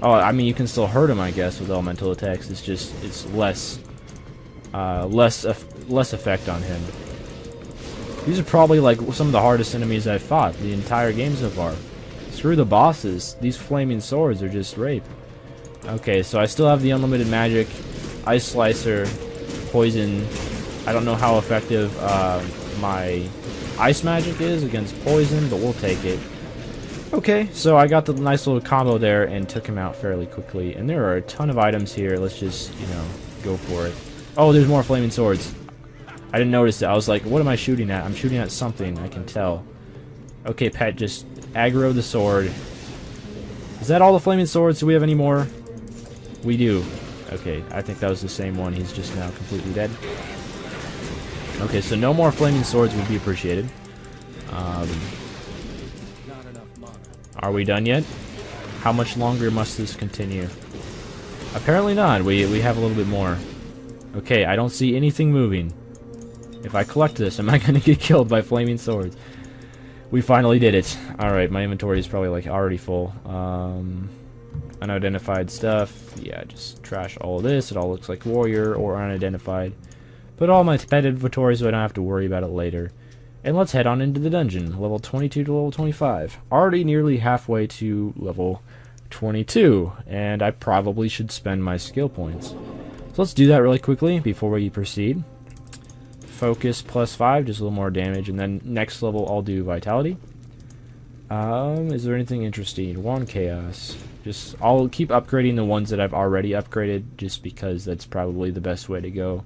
Oh, I mean, you can still hurt him, I guess, with elemental attacks. It's just, it's less effect on him. These are probably, like, some of the hardest enemies I've fought the entire game so far. Screw the bosses. These flaming swords are just rape. Okay, so I still have the unlimited magic, Ice Slicer, Poison. I don't know how effective my ice magic is against poison, but we'll take it. Okay, so I got the nice little combo there and took him out fairly quickly. And there are a ton of items here. Let's just, you know, go for it. Oh, there's more flaming swords. I didn't notice it. I was like, what am I shooting at? I'm shooting at something, I can tell. Okay, pet, just aggro the sword. Is that all the flaming swords? Do we have any more? We do. Okay, I think that was the same one. He's just now completely dead. Okay, so no more flaming swords would be appreciated. Are we done yet? How much longer must this continue? Apparently not. We have a little bit more. Okay, I don't see anything moving. If I collect this, am I going to get killed by flaming swords? We finally did it. Alright, my inventory is probably like already full. Unidentified stuff. Yeah, just trash all of this. It all looks like warrior or unidentified. Put all my pet inventory so I don't have to worry about it later. And let's head on into the dungeon. Level 22 to level 25. Already nearly halfway to level 22. And I probably should spend my skill points. So let's do that really quickly before we proceed. Focus +5, just a little more damage. And then next level I'll do Vitality. Is there anything interesting? Wand Chaos. Just, I'll keep upgrading the ones that I've already upgraded just because that's probably the best way to go.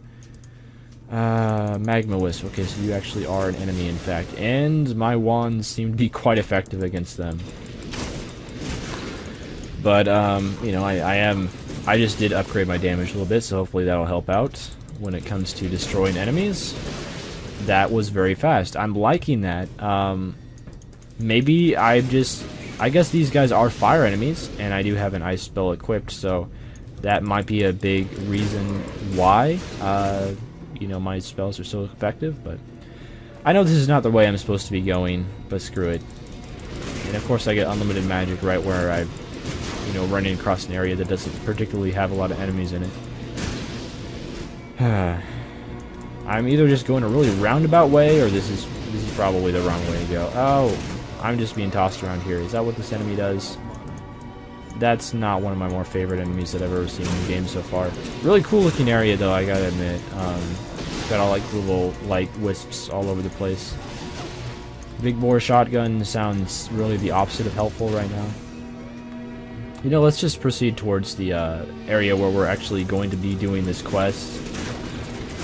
Magma Wisp. Okay, so you actually are an enemy, in fact. And my wands seem to be quite effective against them. But, you know, I just did upgrade my damage a little bit, so hopefully that'll help out when it comes to destroying enemies. That was very fast. I'm liking that. Maybe I guess these guys are fire enemies, and I do have an ice spell equipped, so that might be a big reason why, you know, my spells are so effective, but I know this is not the way I'm supposed to be going, but screw it. And of course I get unlimited magic right where I'm, you know, running across an area that doesn't particularly have a lot of enemies in it. I'm either just going a really roundabout way, or this is probably the wrong way to go. Oh, I'm just being tossed around here. Is that what this enemy does? That's not one of my more favorite enemies that I've ever seen in the game so far. Really cool looking area though, I gotta admit. Got all like little light wisps all over the place. Big bore shotgun sounds really the opposite of helpful right now. You know, let's just proceed towards the area where we're actually going to be doing this quest.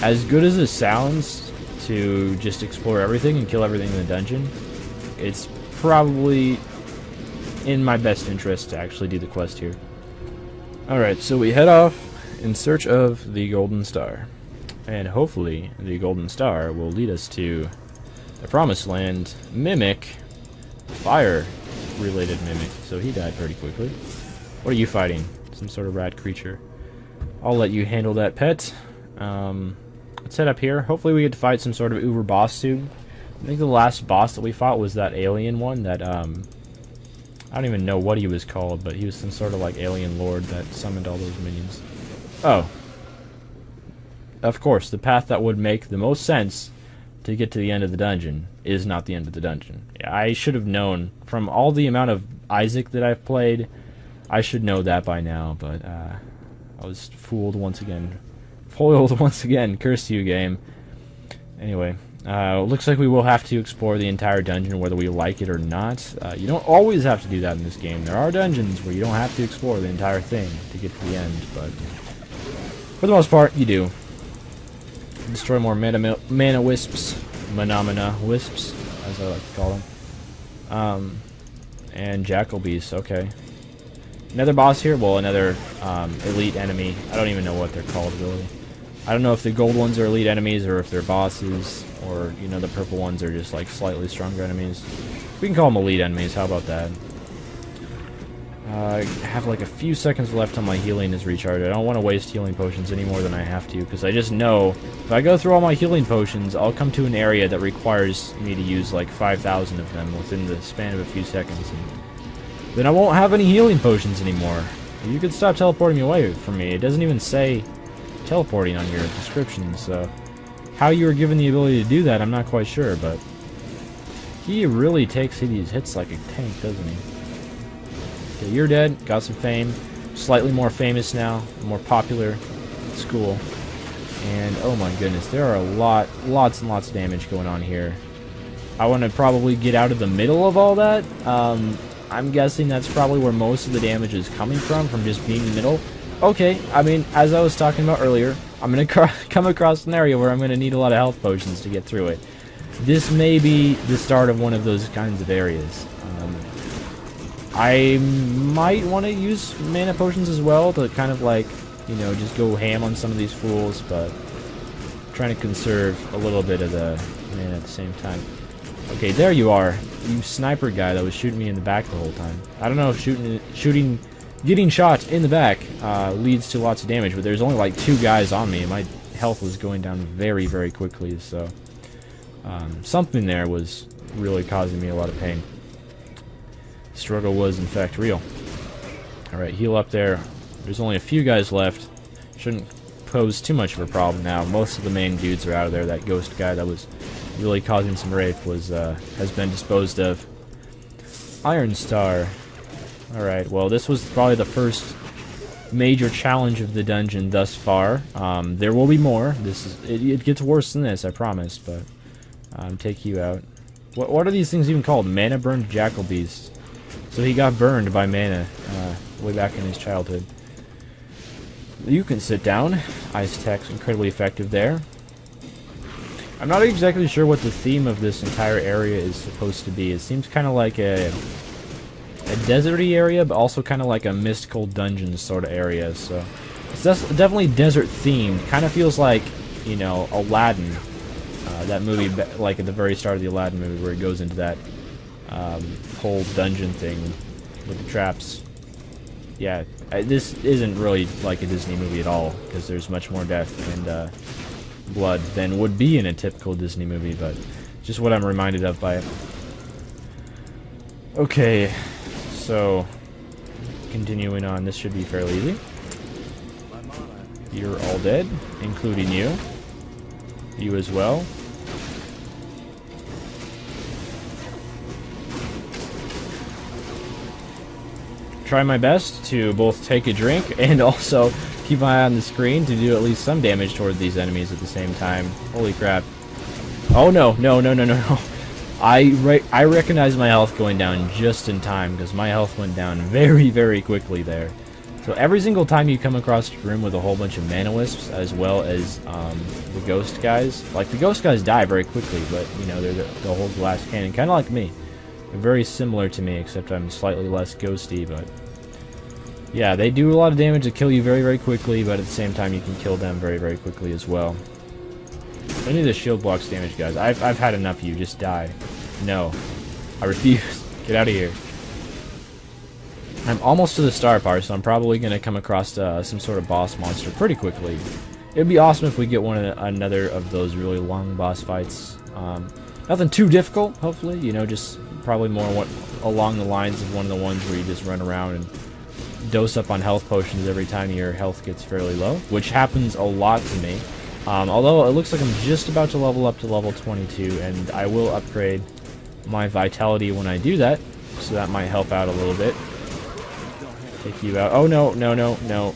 As good as it sounds to just explore everything and kill everything in the dungeon, it's probably in my best interest to actually do the quest here. Alright, so we head off in search of the Golden Star. And hopefully the Golden Star will lead us to the Promised Land Mimic, fire-related Mimic. So he died pretty quickly. What are you fighting? Some sort of rat creature. I'll let you handle that, pet. Let's head up here. Hopefully we get to fight some sort of uber boss soon. I think the last boss that we fought was that alien one that, I don't even know what he was called, but he was some sort of like alien lord that summoned all those minions. Oh. Of course, the path that would make the most sense to get to the end of the dungeon is not the end of the dungeon. I should have known, from all the amount of Isaac that I've played, I should know that by now, but I was fooled once again. Foiled once again. Curse you, game. Anyway, looks like we will have to explore the entire dungeon whether we like it or not. You don't always have to do that in this game. There are dungeons where you don't have to explore the entire thing to get to the end, but for the most part, you do. Destroy more mana wisps. Phenomena wisps, as I like to call them. And jackal beasts, okay. Another boss here? Well, another elite enemy. I don't even know what they're called, really. I don't know if the gold ones are elite enemies or if they're bosses, or, you know, the purple ones are just, like, slightly stronger enemies. We can call them elite enemies, how about that? I have, like, a few seconds left on my healing is recharged. I don't want to waste healing potions any more than I have to, because I just know if I go through all my healing potions, I'll come to an area that requires me to use, like, 5,000 of them within the span of a few seconds, and then I won't have any healing potions anymore. You could stop teleporting away from me. It doesn't even say teleporting on your description, so how you were given the ability to do that, I'm not quite sure, but he really takes these hits like a tank, doesn't he? Okay, you're dead. Got some fame. Slightly more famous now, more popular at school. And oh my goodness, there are lots and lots of damage going on here. I want to probably get out of the middle of all that. I'm guessing that's probably where most of the damage is coming from just being in the middle. Okay, I mean, as I was talking about earlier, I'm going to come across an area where I'm going to need a lot of health potions to get through it. This may be the start of one of those kinds of areas. I might want to use mana potions as well to kind of like, you know, just go ham on some of these fools, but I'm trying to conserve a little bit of the mana at the same time. Okay, there you are, you sniper guy that was shooting me in the back the whole time. I don't know if getting shot in the back leads to lots of damage, but there's only like 2 guys on me, and my health was going down very, very quickly, so something there was really causing me a lot of pain. Struggle was in fact real. Alright, heal up there. There's only a few guys left. Shouldn't pose too much of a problem now. Most of the main dudes are out of there. That ghost guy that was really causing some rape has been disposed of. Iron Star. Alright, well this was probably the first major challenge of the dungeon thus far. There will be more. It gets worse than this, I promise, but take you out. What are these things even called? Mana burned jackal beast. So he got burned by mana way back in his childhood. You can sit down. Ice Tech's incredibly effective there. I'm not exactly sure what the theme of this entire area is supposed to be. It seems kind of like a deserty area, but also kind of like a mystical dungeon sort of area. So it's definitely desert themed. Kind of feels like, you know, Aladdin. That movie, like at the very start of the Aladdin movie, where he goes into that whole dungeon thing with the traps. Yeah, this isn't really like a Disney movie at all, because there's much more death and blood than would be in a typical Disney movie, but just what I'm reminded of by it. Okay, so continuing on, this should be fairly easy. You're all dead, including you. You as well. Try my best to both take a drink and also keep my eye on the screen to do at least some damage toward these enemies at the same time. Holy crap. Oh no, no. I recognize my health going down just in time, because my health went down very, very quickly there. So every single time you come across a room with a whole bunch of mana wisps, as well as the ghost guys, like the ghost guys die very quickly, but you know, they're the whole glass cannon, kind of like me. They're very similar to me, except I'm slightly less ghosty, but yeah, they do a lot of damage to kill you very, very quickly, but at the same time you can kill them very, very quickly as well. Any of the shield blocks damage, guys. I've had enough of you. Just die. No. I refuse. Get out of here. I'm almost to the star part, so I'm probably going to come across some sort of boss monster pretty quickly. It would be awesome if we get another of those really long boss fights. Nothing too difficult, hopefully. You know, just probably more along the lines of one of the ones where you just run around and dose up on health potions every time your health gets fairly low, which happens a lot to me. Although it looks like I'm just about to level up to level 22, and I will upgrade my vitality when I do that, so that might help out a little bit. Take you out. Oh no, no, no, no.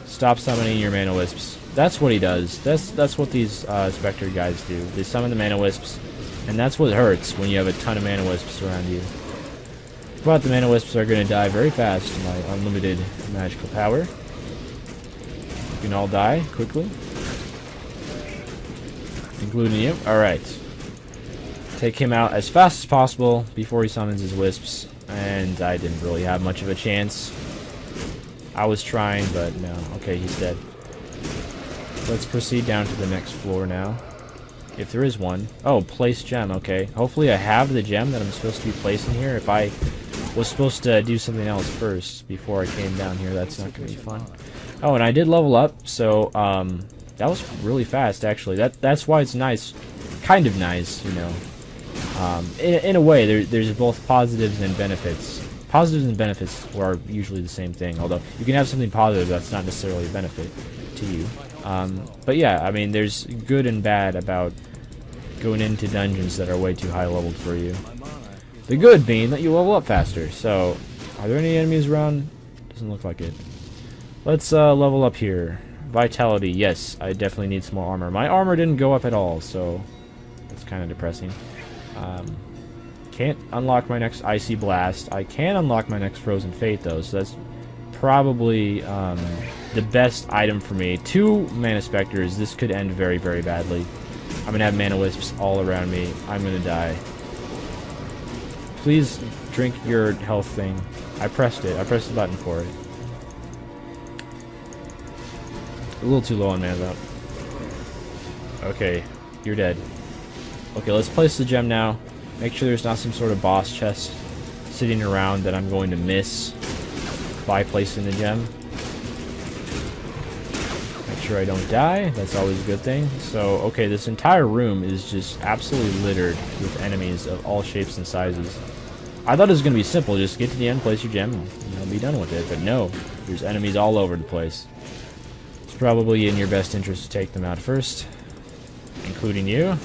Stop summoning your mana wisps. That's what he does. That's what these Spectre guys do. They summon the mana wisps, and that's what hurts when you have a ton of mana wisps around you. But the mana wisps are going to die very fast to my unlimited magical power. You can all die quickly, including you. Alright. Take him out as fast as possible before he summons his wisps, and I didn't really have much of a chance. I was trying, but no. Okay, he's dead. Let's proceed down to the next floor now. If there is one. Oh, place gem, okay. Hopefully I have the gem that I'm supposed to be placing here. If I was supposed to do something else first before I came down here, that's not going to be fun. Oh, and I did level up, so that was really fast, actually. That's why it's nice. Kind of nice, you know. In a way, there's both positives and benefits. Positives and benefits are usually the same thing, although you can have something positive that's not necessarily a benefit to you. But yeah, I mean, there's good and bad about going into dungeons that are way too high leveled for you. The good being that you level up faster. So, are there any enemies around? Doesn't look like it. Let's level up here. Vitality, yes, I definitely need some more armor. My armor didn't go up at all, so that's kind of depressing. Can't unlock my next Icy Blast. I can unlock my next Frozen Fate, though, so that's probably the best item for me. 2 Mana Specters. This could end very, very badly. I'm going to have Mana Wisps all around me. I'm going to die. Please drink your health thing. I pressed it. I pressed the button for it. A little too low on mana, though. Okay, you're dead. Okay, let's place the gem now. Make sure there's not some sort of boss chest sitting around that I'm going to miss by placing the gem. Make sure I don't die. That's always a good thing. So, okay, this entire room is just absolutely littered with enemies of all shapes and sizes. I thought it was going to be simple. Just get to the end, place your gem, and be done with it. But no, there's enemies all over the place. It's probably in your best interest to take them out first, including you.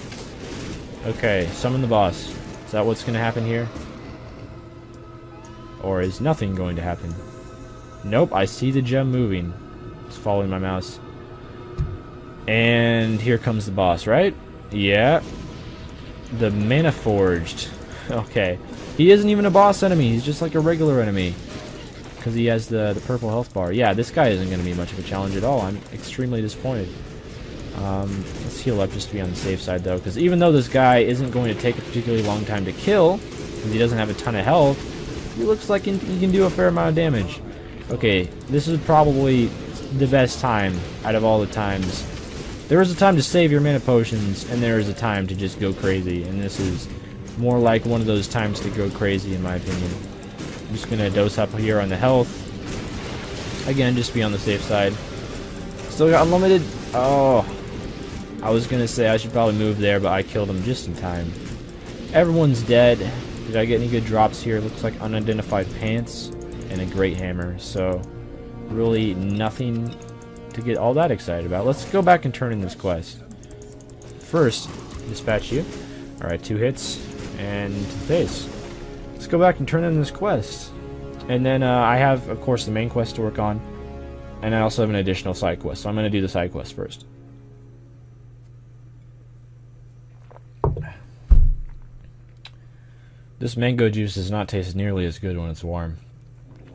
Okay, summon the boss. Is that what's going to happen here? Or is nothing going to happen? Nope, I see the gem moving. It's following my mouse. And here comes the boss, right? Yeah. The Mana Forged. Okay. He isn't even a boss enemy. He's just like a regular enemy. Because he has the purple health bar. Yeah, this guy isn't going to be much of a challenge at all. I'm extremely disappointed. Let's heal up just to be on the safe side, though, because even though this guy isn't going to take a particularly long time to kill, because he doesn't have a ton of health, he looks like he can do a fair amount of damage. Okay, this is probably the best time out of all the times. There is a time to save your mana potions, and there is a time to just go crazy, and this is more like one of those times to go crazy, in my opinion. I'm just going to dose up here on the health. Again, just be on the safe side. Still got unlimited. Oh, I was going to say I should probably move there, but I killed him just in time. Everyone's dead. Did I get any good drops here? Looks like unidentified pants and a great hammer. So, really nothing to get all that excited about. Let's go back and turn in this quest. First, dispatch you. Alright, 2 hits and to the face. Let's go back and turn in this quest. And then I have, of course, the main quest to work on. And I also have an additional side quest. So I'm going to do the side quest first. This mango juice does not taste nearly as good when it's warm.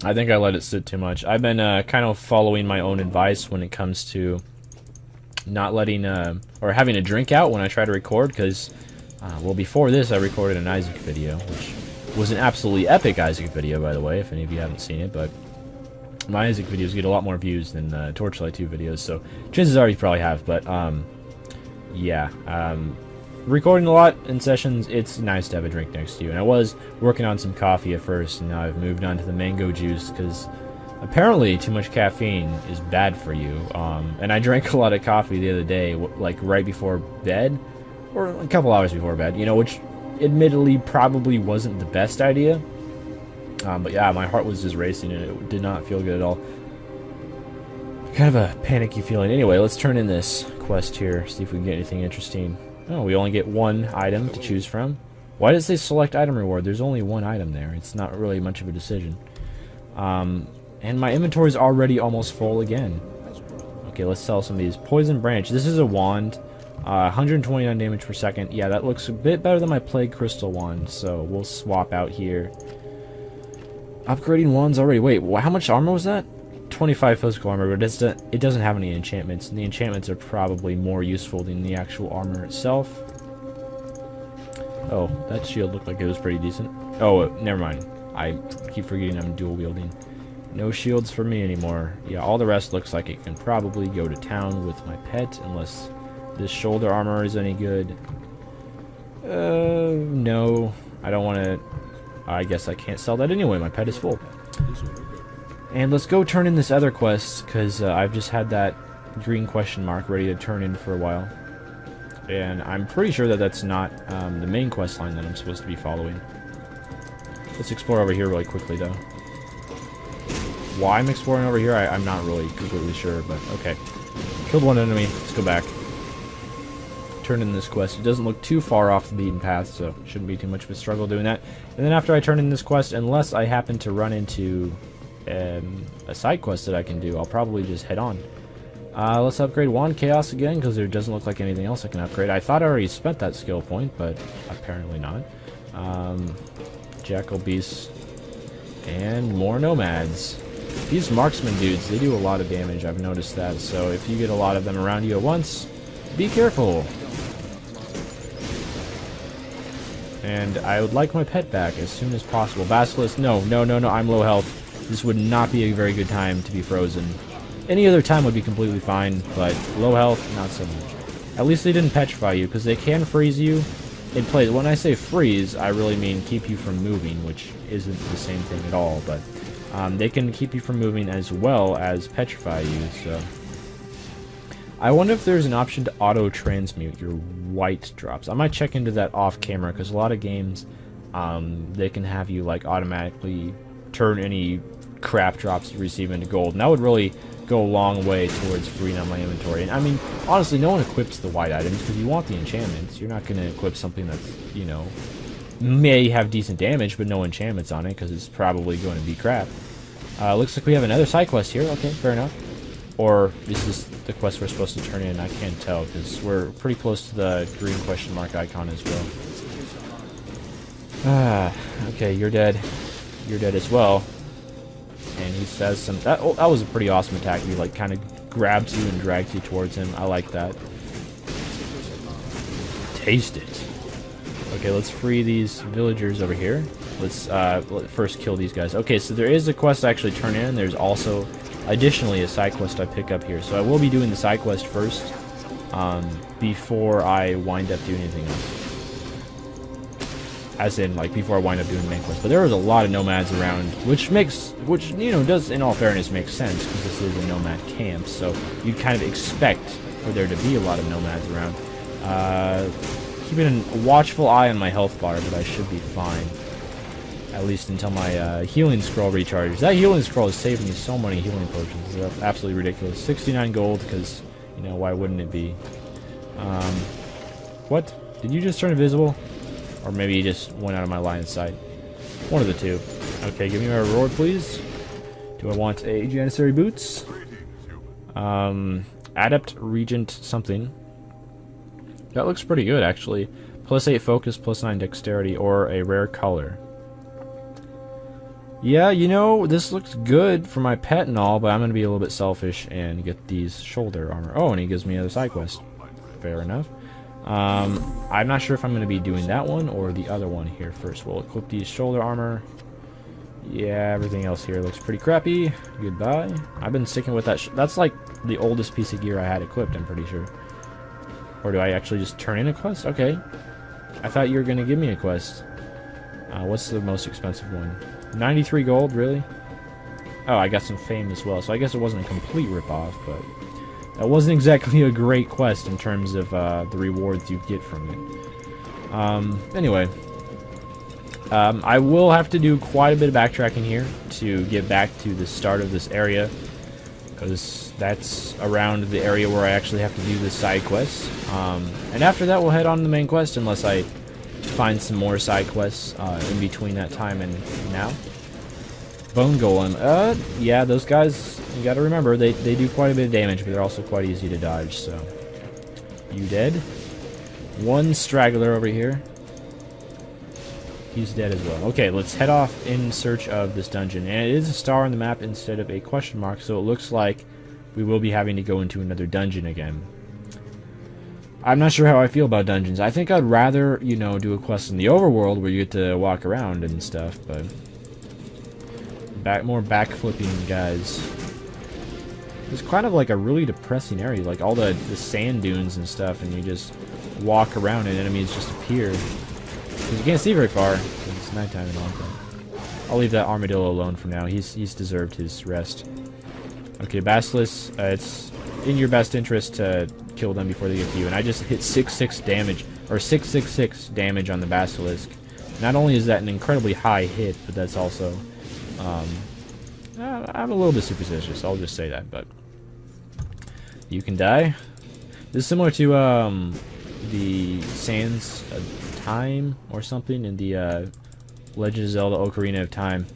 I think I let it sit too much. I've been kind of following my own advice when it comes to not letting, or having a drink out when I try to record, because, well, before this I recorded an Isaac video, which was an absolutely epic Isaac video, by the way, if any of you haven't seen it, but my Isaac videos get a lot more views than Torchlight 2 videos, so chances are you probably have, but, yeah, recording a lot in sessions, it's nice to have a drink next to you. And I was working on some coffee at first, and now I've moved on to the mango juice, because apparently too much caffeine is bad for you. And I drank a lot of coffee the other day, like right before bed, or a couple hours before bed, you know, which admittedly probably wasn't the best idea. But yeah, my heart was just racing, and it did not feel good at all. Kind of a panicky feeling. Anyway, let's turn in this quest here, see if we can get anything interesting. Oh, we only get 1 item to choose from. Why does it say select item reward? There's only 1 item there. It's not really much of a decision. And my inventory is already almost full again. Okay, let's sell some of these. Poison Branch. This is a wand. 129 damage per second. Yeah, that looks a bit better than my Plague Crystal wand, so we'll swap out here. Upgrading wands already. Wait, how much armor was that? 25 physical armor, but it doesn't have any enchantments, and the enchantments are probably more useful than the actual armor itself. Oh, that shield looked like it was pretty decent. Oh, never mind. I keep forgetting I'm dual wielding. No shields for me anymore. Yeah, all the rest looks like it can probably go to town with my pet, unless this shoulder armor is any good. No. I don't want to... I guess I can't sell that anyway. My pet is full. And let's go turn in this other quest, because I've just had that green question mark ready to turn in for a while. And I'm pretty sure that that's not the main quest line that I'm supposed to be following. Let's explore over here really quickly, though. Why I'm exploring over here, I'm not really completely sure, but okay. Killed one enemy. Let's go back. Turn in this quest. It doesn't look too far off the beaten path, so shouldn't be too much of a struggle doing that. And then after I turn in this quest, unless I happen to run into a side quest that I can do, I'll probably just head on. Let's upgrade Wand Chaos again, because there doesn't look like anything else I can upgrade. I thought I already spent that skill point, but apparently not. Jackal Beast. And more Nomads. These marksman dudes, they do a lot of damage, I've noticed that. So if you get a lot of them around you at once, be careful. And I would like my pet back as soon as possible. Basilisk, no, I'm low health. This would not be a very good time to be frozen. Any other time would be completely fine, but low health, not so much. At least they didn't petrify you, because they can freeze you in place. When I say freeze, I really mean keep you from moving, which isn't the same thing at all, but they can keep you from moving as well as petrify you, so... I wonder if there's an option to auto-transmute your white drops. I might check into that off-camera, because a lot of games, they can have you, like, automatically turn any crap drops you receive into gold, and that would really go a long way towards freeing up my inventory. And I mean, honestly, no one equips the white items, because you want the enchantments. You're not going to equip something that's, you know, may have decent damage, but no enchantments on it, because it's probably going to be crap. Looks like we have another side quest here. Okay, fair enough. Or is this the quest we're supposed to turn in? I can't tell, because we're pretty close to the green question mark icon as well. Okay, you're dead. You're dead as well. And he says some... That was a pretty awesome attack. He, like, kind of grabs you and drags you towards him. I like that. Taste it. Okay, let's free these villagers over here. Let's first kill these guys. Okay, so there is a quest to actually turn in. There's also... additionally, a side quest I pick up here. So I will be doing the side quest first, before I wind up doing anything else. As in, like, before I wind up doing the main quest. But there was a lot of nomads around, which, you know, does, in all fairness, make sense, because this is a nomad camp, so you'd kind of expect for there to be a lot of nomads around. Keeping a watchful eye on my health bar, but I should be fine. At least until my healing scroll recharges. That healing scroll is saving me so many healing potions. It's absolutely ridiculous. 69 gold, because, you know, why wouldn't it be? What? Did you just turn invisible? Or maybe you just went out of my line of sight. One of the two. Okay, give me my reward, please. Do I want a Janissary Boots? Adept Regent something. That looks pretty good, actually. Plus 8 focus, plus 9 dexterity, or a rare color. Yeah, you know, this looks good for my pet and all, but I'm going to be a little bit selfish and get these shoulder armor. Oh, and he gives me another side quest. Fair enough. I'm not sure if I'm going to be doing that one or the other one here first. We'll equip these shoulder armor. Yeah, everything else here looks pretty crappy. Goodbye. I've been sticking with that. That's like the oldest piece of gear I had equipped, I'm pretty sure. Or do I actually just turn in a quest? Okay. I thought you were going to give me a quest. What's the most expensive one? 93 gold, really? Oh, I got some fame as well, so I guess it wasn't a complete ripoff, but that wasn't exactly a great quest in terms of the rewards you get from it. Anyway, I will have to do quite a bit of backtracking here to get back to the start of this area, because that's around the area where I actually have to do the side quests. And after that, we'll head on to the main quest, unless I find some more side quests in between that time and now. Bone Golem. Yeah, those guys, you gotta remember, they do quite a bit of damage, but they're also quite easy to dodge, so. You dead? One straggler over here. He's dead as well. Okay, let's head off in search of this dungeon. And it is a star on the map instead of a question mark, so it looks like we will be having to go into another dungeon again. I'm not sure how I feel about dungeons. I think I'd rather, you know, do a quest in the overworld where you get to walk around and stuff, but... more backflipping guys. It's kind of like a really depressing area, like all the sand dunes and stuff, and you just walk around and enemies just appear. Because you can't see very far. It's nighttime and all that. I'll leave that armadillo alone for now. He's deserved his rest. Okay, Basilisk, it's in your best interest to kill them before they get to you. And I just hit 666 damage, or 666 damage on the Basilisk. Not only is that an incredibly high hit, but that's also... I'm a little bit superstitious, I'll just say that, but... You can die. This is similar to the Sands of Time or something in the Legend of Zelda Ocarina of Time.